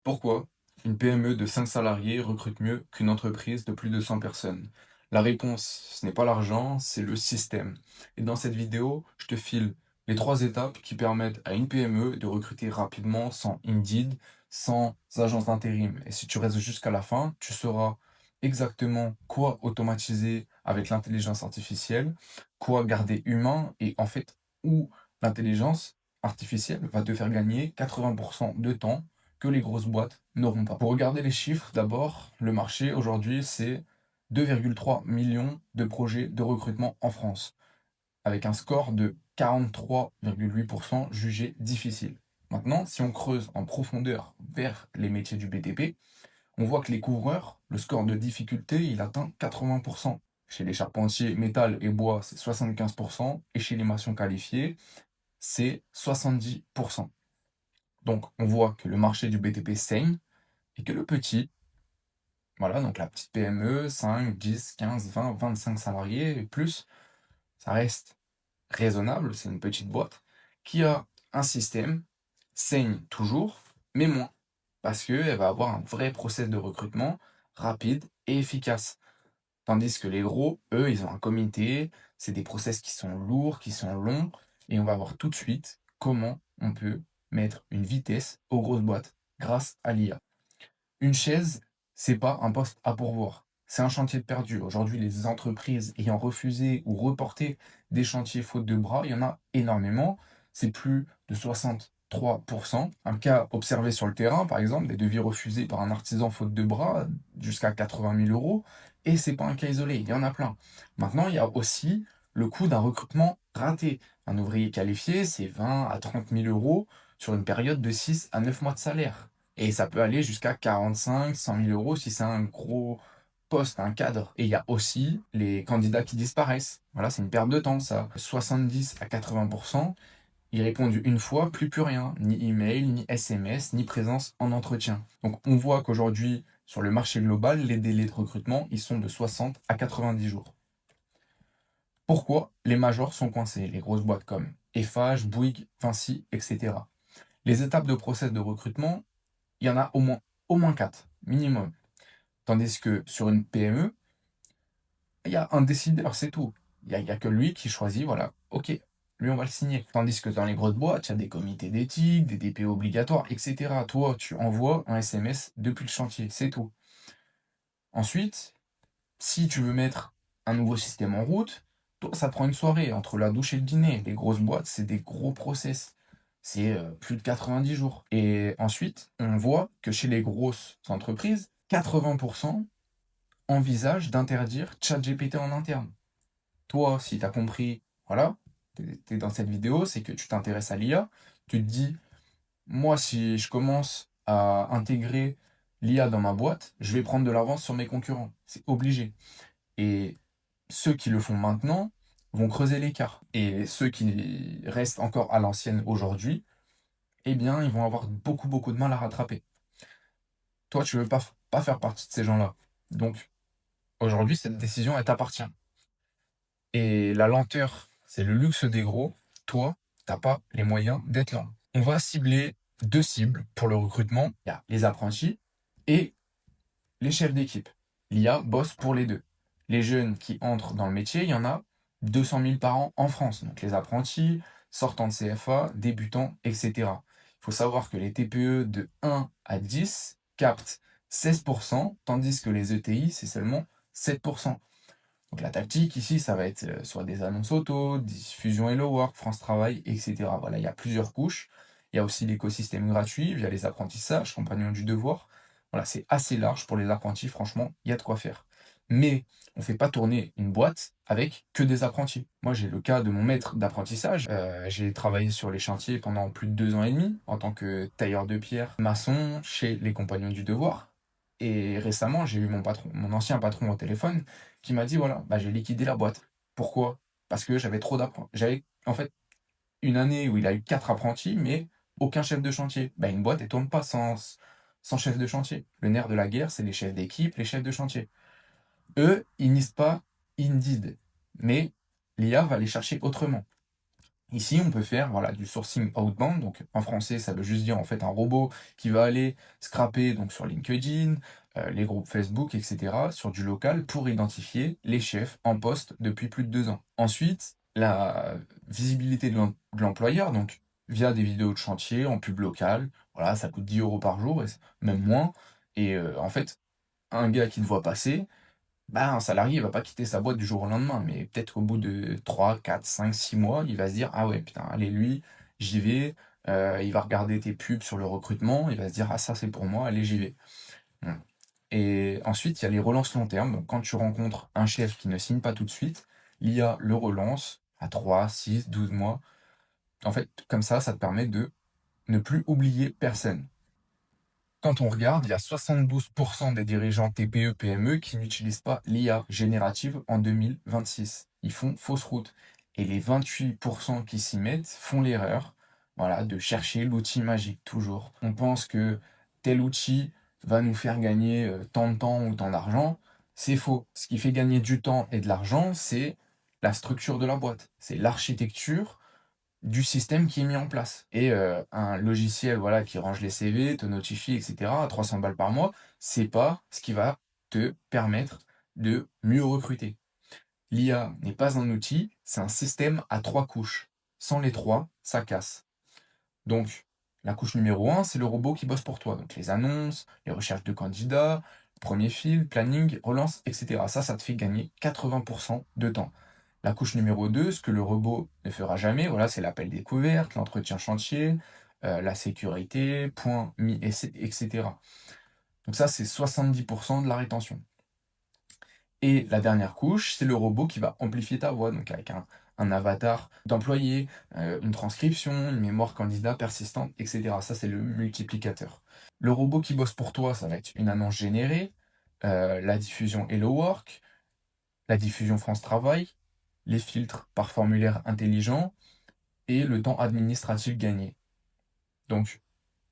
Pourquoi une PME de 5 salariés recrute mieux qu'une entreprise de plus de 100 personnes? La réponse, ce n'est pas l'argent, c'est le système. Et dans cette vidéo, je te file les 3 étapes qui permettent à une PME de recruter rapidement sans Indeed, sans agence d'intérim. Et si tu restes jusqu'à la fin, tu sauras exactement quoi automatiser avec l'intelligence artificielle, quoi garder humain et en fait où l'intelligence artificielle va te faire gagner 80% de temps que les grosses boîtes n'auront pas. Pour regarder les chiffres, d'abord, le marché aujourd'hui, c'est 2,3 millions de projets de recrutement en France, avec un score de 43,8% jugé difficile. Maintenant, si on creuse en profondeur vers les métiers du BTP, on voit que les couvreurs, le score de difficulté, il atteint 80%. Chez les charpentiers, métal et bois, c'est 75%, et chez les maçons qualifiés, c'est 70%. Donc, on voit que le marché du BTP saigne et que le petit, voilà, donc la petite PME, 5, 10, 15, 20, 25 salariés et plus, ça reste raisonnable, c'est une petite boîte qui a un système, saigne toujours, mais moins, parce qu'elle va avoir un vrai process de recrutement rapide et efficace. Tandis que les gros, eux, ils ont un comité, c'est des process qui sont lourds, qui sont longs, et on va voir tout de suite comment on peut mettre une vitesse aux grosses boîtes grâce à l'IA. Une chaise, c'est pas un poste à pourvoir. C'est un chantier de perdu. Aujourd'hui, les entreprises ayant refusé ou reporté des chantiers faute de bras, il y en a énormément. C'est plus de 63%. Un cas observé sur le terrain, par exemple, des devis refusés par un artisan faute de bras, jusqu'à 80 000 euros. Et c'est pas un cas isolé, il y en a plein. Maintenant, il y a aussi le coût d'un recrutement raté. Un ouvrier qualifié, c'est 20 à 30 000 euros sur une période de 6 à 9 mois de salaire. Et ça peut aller jusqu'à 45, 100 000 euros si c'est un gros poste, un cadre. Et il y a aussi les candidats qui disparaissent. Voilà, c'est une perte de temps, ça. 70 à 80%, ils répondent une fois, plus rien. Ni email, ni SMS, ni présence en entretien. Donc on voit qu'aujourd'hui, sur le marché global, les délais de recrutement, ils sont de 60 à 90 jours. Pourquoi les majors sont coincés, les grosses boîtes comme Eiffage, Bouygues, Vinci, etc. Les étapes de process de recrutement, il y en a au moins 4, minimum. Tandis que sur une PME, il y a un décideur, c'est tout. Il y a que lui qui choisit, voilà, ok, lui on va le signer. Tandis que dans les grosses boîtes, il y a des comités d'éthique, des DPO obligatoires, etc. Toi, tu envoies un SMS depuis le chantier, c'est tout. Ensuite, si tu veux mettre un nouveau système en route, toi, ça prend une soirée entre la douche et le dîner. Les grosses boîtes, c'est des gros process. C'est plus de 90 jours. Et ensuite, on voit que chez les grosses entreprises, 80% envisagent d'interdire ChatGPT en interne. Toi, si tu as compris, voilà, tu es dans cette vidéo, c'est que tu t'intéresses à l'IA, tu te dis, moi, si je commence à intégrer l'IA dans ma boîte, je vais prendre de l'avance sur mes concurrents. C'est obligé. Et ceux qui le font maintenant vont creuser l'écart. Et ceux qui restent encore à l'ancienne aujourd'hui, eh bien, ils vont avoir beaucoup, beaucoup de mal à rattraper. Toi, tu veux pas faire partie de ces gens-là. Donc, aujourd'hui, cette décision, elle t'appartient. Et la lenteur, c'est le luxe des gros. Toi, t'as pas les moyens d'être lent. On va cibler deux cibles pour le recrutement. Il y a les apprentis et les chefs d'équipe. L'IA bosse pour les deux. Les jeunes qui entrent dans le métier, il y en a 200 000 par an en France. Donc les apprentis, sortants de CFA, débutants, etc. Il faut savoir que les TPE de 1 à 10 captent 16%, tandis que les ETI, c'est seulement 7%. Donc la tactique ici, ça va être soit des annonces auto, diffusion Hello Work, France Travail, etc. Voilà, il y a plusieurs couches. Il y a aussi l'écosystème gratuit via les apprentissages, compagnons du devoir. Voilà, c'est assez large pour les apprentis, franchement, il y a de quoi faire. Mais on ne fait pas tourner une boîte avec que des apprentis. Moi, j'ai le cas de mon maître d'apprentissage. J'ai travaillé sur les chantiers pendant plus de 2 ans et demi en tant que tailleur de pierre, maçon chez les compagnons du devoir. Et récemment, j'ai eu mon ancien patron au téléphone qui m'a dit voilà, bah, j'ai liquidé la boîte. Pourquoi? Parce que j'avais trop d'apprentis. J'avais en fait une année où il a eu 4 apprentis, mais aucun chef de chantier. Bah, une boîte, elle tourne pas sans chef de chantier. Le nerf de la guerre, c'est les chefs d'équipe, les chefs de chantier. Eux, ils nisent pas Indeed, mais l'IA va les chercher autrement. Ici, on peut faire voilà, du sourcing outbound, donc en français, ça veut juste dire en fait un robot qui va aller scraper donc, sur LinkedIn, les groupes Facebook, etc., sur du local pour identifier les chefs en poste depuis plus de 2 ans. Ensuite, la visibilité de l'employeur, donc via des vidéos de chantier en pub local, voilà, ça coûte 10 € par jour, même moins. Et en fait, un gars qui te voit passer, bah, un salarié, il va pas quitter sa boîte du jour au lendemain, mais peut-être au bout de 3, 4, 5, 6 mois, il va se dire: «Ah ouais, putain, allez lui, j'y vais», il va regarder tes pubs sur le recrutement, il va se dire: «Ah ça c'est pour moi, allez j'y vais». Mmh. Et ensuite, il y a les relances long terme. Donc quand tu rencontres un chef qui ne signe pas tout de suite, l'IA le relance à 3, 6, 12 mois. En fait, comme ça te permet de ne plus oublier personne. Quand on regarde, il y a 72% des dirigeants TPE-PME qui n'utilisent pas l'IA générative en 2026. Ils font fausse route. Et les 28% qui s'y mettent font l'erreur, voilà, de chercher l'outil magique, toujours. On pense que tel outil va nous faire gagner tant de temps ou tant d'argent. C'est faux. Ce qui fait gagner du temps et de l'argent, c'est la structure de la boîte. C'est l'architecture du système qui est mis en place. Et un logiciel voilà, qui range les CV, te notifie, etc., à 300 balles par mois, c'est pas ce qui va te permettre de mieux recruter. L'IA n'est pas un outil, c'est un système à 3 couches. Sans les trois, ça casse. Donc, la couche numéro 1, c'est le robot qui bosse pour toi. Donc, les annonces, les recherches de candidats, premier fil, planning, relance, etc. Ça te fait gagner 80% de temps. La couche numéro 2, ce que le robot ne fera jamais, voilà, c'est l'appel découverte, l'entretien chantier, la sécurité, point mis, etc. Donc ça, c'est 70% de la rétention. Et la dernière couche, c'est le robot qui va amplifier ta voix, donc avec un avatar d'employé, une transcription, une mémoire candidat persistante, etc. Ça, c'est le multiplicateur. Le robot qui bosse pour toi, ça va être une annonce générée, la diffusion Hello Work, la diffusion France Travail, les filtres par formulaire intelligent et le temps administratif gagné. Donc,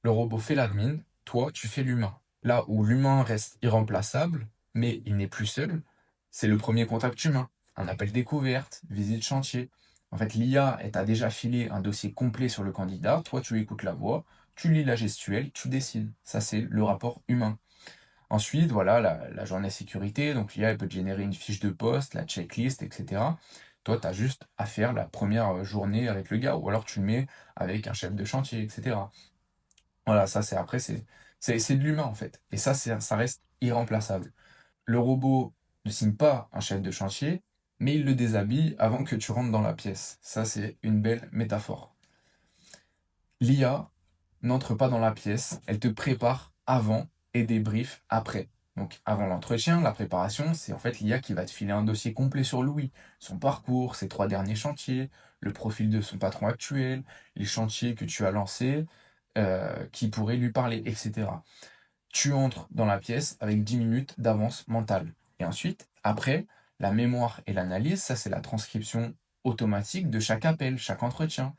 le robot fait l'admin, toi, tu fais l'humain. Là où l'humain reste irremplaçable, mais il n'est plus seul, c'est le premier contact humain. Un appel découverte, visite chantier. En fait, l'IA, elle t'a déjà filé un dossier complet sur le candidat, toi, tu écoutes la voix, tu lis la gestuelle, tu décides. Ça, c'est le rapport humain. Ensuite, voilà, la journée sécurité, donc l'IA, elle peut te générer une fiche de poste, la checklist, etc. Toi, tu as juste à faire la première journée avec le gars, ou alors tu le mets avec un chef de chantier, etc. Voilà, ça, c'est après, c'est de l'humain, en fait. Et ça, ça reste irremplaçable. Le robot ne signe pas un chef de chantier, mais il le déshabille avant que tu rentres dans la pièce. Ça, c'est une belle métaphore. L'IA n'entre pas dans la pièce, elle te prépare avant et débrief après. Donc avant l'entretien, la préparation, c'est en fait l'IA qui va te filer un dossier complet sur Louis, son parcours, ses 3 derniers chantiers, le profil de son patron actuel, les chantiers que tu as lancés, qui pourraient lui parler, etc. Tu entres dans la pièce avec 10 minutes d'avance mentale. Et ensuite, après, la mémoire et l'analyse, ça c'est la transcription automatique de chaque appel, chaque entretien.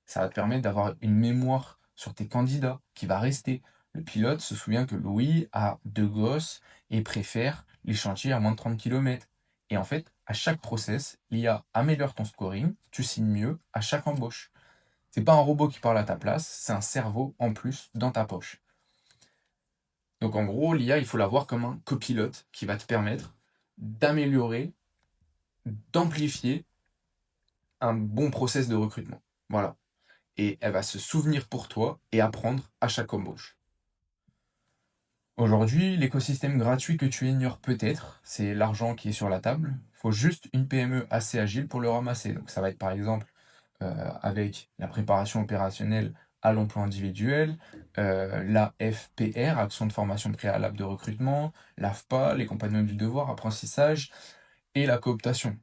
Ça va te permettre d'avoir une mémoire sur tes candidats qui va rester. Le pilote se souvient que Louis a 2 gosses et préfère les chantiers à moins de 30 km. Et en fait, à chaque process, l'IA améliore ton scoring, tu signes mieux à chaque embauche. C'est pas un robot qui parle à ta place, c'est un cerveau en plus dans ta poche. Donc en gros, l'IA, il faut la voir comme un copilote qui va te permettre d'améliorer, d'amplifier un bon process de recrutement. Voilà. Et elle va se souvenir pour toi et apprendre à chaque embauche. Aujourd'hui, l'écosystème gratuit que tu ignores peut-être, c'est l'argent qui est sur la table. Il faut juste une PME assez agile pour le ramasser. Donc ça va être par exemple avec la préparation opérationnelle à l'emploi individuel, la FPR, action de formation préalable de recrutement, l'AFPA, les compagnons du devoir, apprentissage, et la cooptation.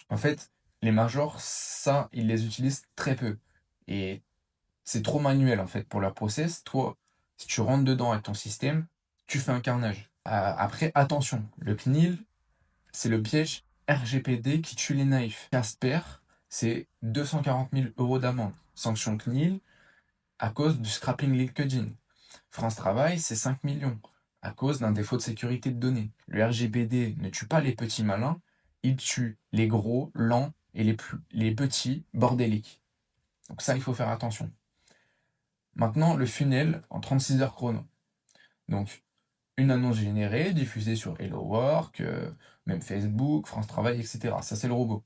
En fait, les majors, ça, ils les utilisent très peu. Et c'est trop manuel en fait pour leur process. Toi, si tu rentres dedans avec ton système, tu fais un carnage. Après, attention, le CNIL, c'est le piège RGPD qui tue les naïfs. Casper, c'est 240 000 € d'amende. Sanction CNIL à cause du scrapping LinkedIn. France Travail, c'est 5 millions à cause d'un défaut de sécurité de données. Le RGPD ne tue pas les petits malins, il tue les gros, lents et les petits bordéliques. Donc ça, il faut faire attention. Maintenant, le funnel en 36 heures chrono. Donc, une annonce générée, diffusée sur Hello Work, même Facebook, France Travail, etc. Ça, c'est le robot.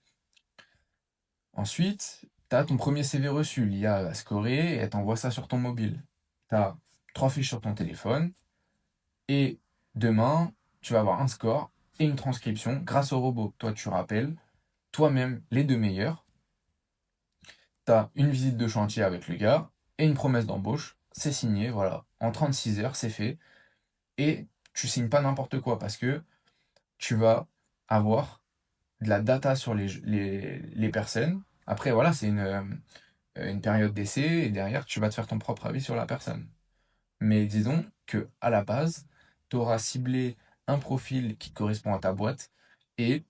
Ensuite, tu as ton premier CV reçu. L'IA va scorer et elle t'envoie ça sur ton mobile. Tu as 3 fiches sur ton téléphone. Et demain, tu vas avoir un score et une transcription grâce au robot. Toi, tu rappelles toi-même les 2 meilleurs. Tu as une visite de chantier avec le gars et une promesse d'embauche. C'est signé, voilà. En 36 heures, c'est fait. Et tu signes pas n'importe quoi parce que tu vas avoir de la data sur les personnes. Après, voilà, c'est une période d'essai et derrière, tu vas te faire ton propre avis sur la personne. Mais disons que à la base, tu auras ciblé un profil qui correspond à ta boîte et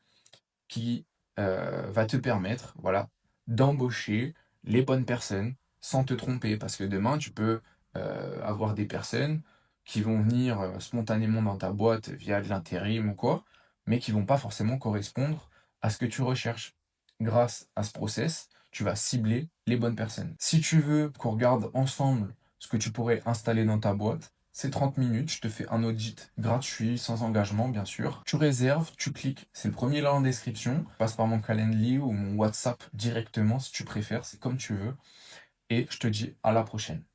qui va te permettre, voilà, d'embaucher les bonnes personnes sans te tromper. Parce que demain, tu peux avoir des personnes qui vont venir spontanément dans ta boîte via de l'intérim ou quoi, mais qui vont pas forcément correspondre à ce que tu recherches. Grâce à ce process, tu vas cibler les bonnes personnes. Si tu veux qu'on regarde ensemble ce que tu pourrais installer dans ta boîte, c'est 30 minutes, je te fais un audit gratuit, sans engagement bien sûr. Tu réserves, tu cliques, c'est le premier lien en description. Passe par mon Calendly ou mon WhatsApp directement si tu préfères, c'est comme tu veux. Et je te dis à la prochaine.